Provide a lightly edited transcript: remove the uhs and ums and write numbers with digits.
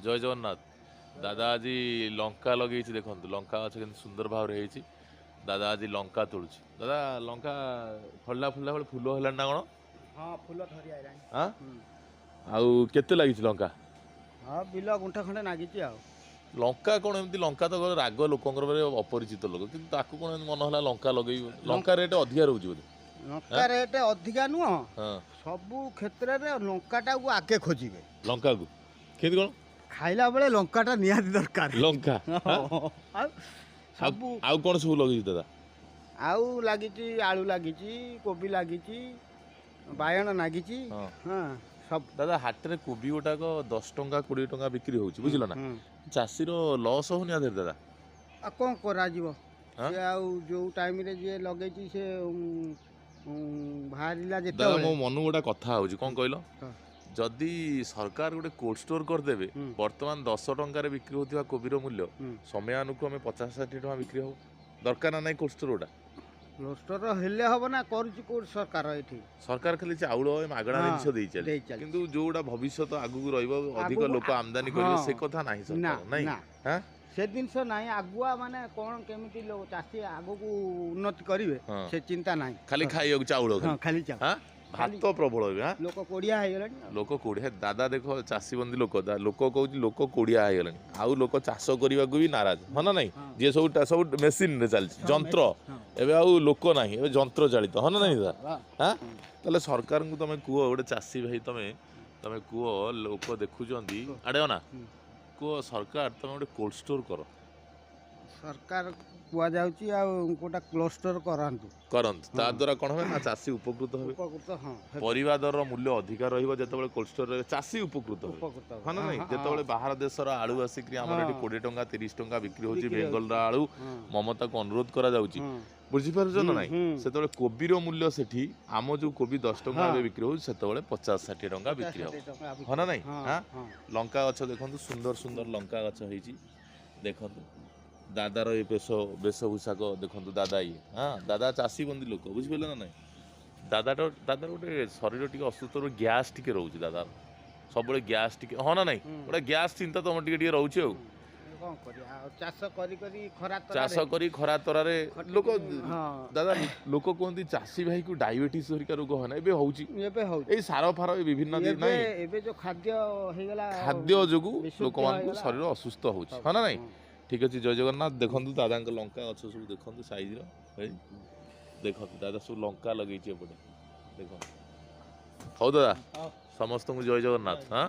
जय जगन्नाथ दादा आज लंका लगे देखो लंका गछ के सुंदर भाव होती दादा आज लंका तोलुची दादा लंका फल्ला फुल्ला बेले फुल है ना कौन हाँ फुल धरी आइलानी हाँ आउ केते लगी लंका हाँ बिल गुंठा खंडे नागिची आ लंका कौन एमती लंका तो राग लोकंर अपरिचित लोक कि कौन मन है लंका लगे लंका रेट अधिका रोचे बोधे लंका रेट अधिका नुह हाँ सबु क्षेत्र में लंकाटा को आगे खोजिबे लंका को केमती कौन खाइला बेले लंकाटा निहाती दरकार लंका सबु आउ कौन सब लगे दादा आउ लागिची आलू लागिची कोबी लागिची बायण लागिची हाँ हाँ सब दादा हाट में कोबी गोटाक 10 टंका 20 टंका बिक्री होची बुझिल ना चाषी लॉस होनी आधे दादा आ कौन करा जीवो हाँ? से आउ जो टाइम रे जे लगेची से बाहरिला जेते दादा मो मन गोटा कथा होची कौन कहलो हाँ। जदि सरकार गोटे कोल्ड स्टोर करदेवे वर्तमान 10 टंकार बिक्री होता कोबीर मूल्य समयानुक्रमे 50-60 टका बिक्री हो दरकार ना नहीं कोल्ड स्टोर गोटा रोस्टर हेले हब ना करूची कोड सरकार एठी सरकार खाली चाउल मागणा हाँ, जिनिस देई चले देई चले। किंतु जोटा भविष्यत आगु रहइबो अधिक आगु- लोक आमदानी करिवे हाँ। से कथा नाही ना सरकार नहीं ना हां से जिनस नाही आगुआ माने कोन केमिति लोग चासी आगु को उन्नति करिवे हाँ। से चिंता नाही खाली खाइयो चाउल हाँ खाली चा हां भात तो प्रबल होबे हां लोक कोडिया हे गेलनी लोक कोड़िया दादा देखो चाषी बंदी लोक लोक कहूँ लोक कोड़िया हो गले आउ लोक चाष करने को भी नाराज हाँ ना नहीं हाँ। जी सब मेसीन रे चलती जंत्र हाँ। एबे आउ लोक नाही एबे जंत्र चालित हाँ ना नहीं दादा वाह। हाँ ताले सरकार को तमे कुह गोटे चाषी भाई तमे तमे कुह लोक देखुचंदी आड़े ना कुह सरकार तमे गोटे कोल्ड स्टोर कर सरकार कुआ जाउची आ कोटा क्लस्टर करांतु करंत ता द्वारा कोन होबे ना चाषी उपकृत होबे उपकृत हां परिवा दर मूल्य अधिक रहिबो जेतेबेले कोल्ड स्टोर रे चाषी उपकृत होबे उपकृत हाँ ना नहीं जेतेबेले बाहर देशर आलू आसिक आमर हाँ। एठी 20 टंका 30 टंका बिक्री होची बिक्री बेंगल रा आलू हाँ। ममता को अनुरोध करा जाउची हाँ। बुझी पारुछ ना नहीं हम्म। सेतेबेले कोबीर मूल्य सेठी आम जो कोबी 10 टंका हाँ। रे बिक्री हो सेतेबेले 50-60 टंका बिक्री हो हाँ ना नहीं हाँ लंका गछ देखंतु सुंदर सुंदर लंका गछ हेची देखंतु दादार ये वेशभूषाक देखंतु दादा ये हाँ दादा चाषी बंदी लोक बुझिपारे ना नहीं दादा गोटे शरीर टिके असुस्थ गैस टिके रोचे दादा सब गैस टिके हाँ ना नहीं गोटे गैस चिंता तुम टिके रोचे आ कोन करिया चाष करी करी खरा चाष करी खरा तरारे लोक हाँ। दादा लोक कहते चाषी भाई को डायबिटीज हरिका रोग है ना एबे होची एबे हो ए सार फार ए विभिन्न एबे नहीं एबे जो खाद्य हे गेला खाद्य जोगु विशुद्ध लोक मान होइगला। शरीर असुस्थ होची हाँ ना नहीं ठीक अच्छे जय जगन्नाथ देखु दादा लंका गछ सब देखु साइज देखु दादा सब लंका लगे एपटे देख हौ दादा हाँ। समस्त को जय जगन्नाथ हाँ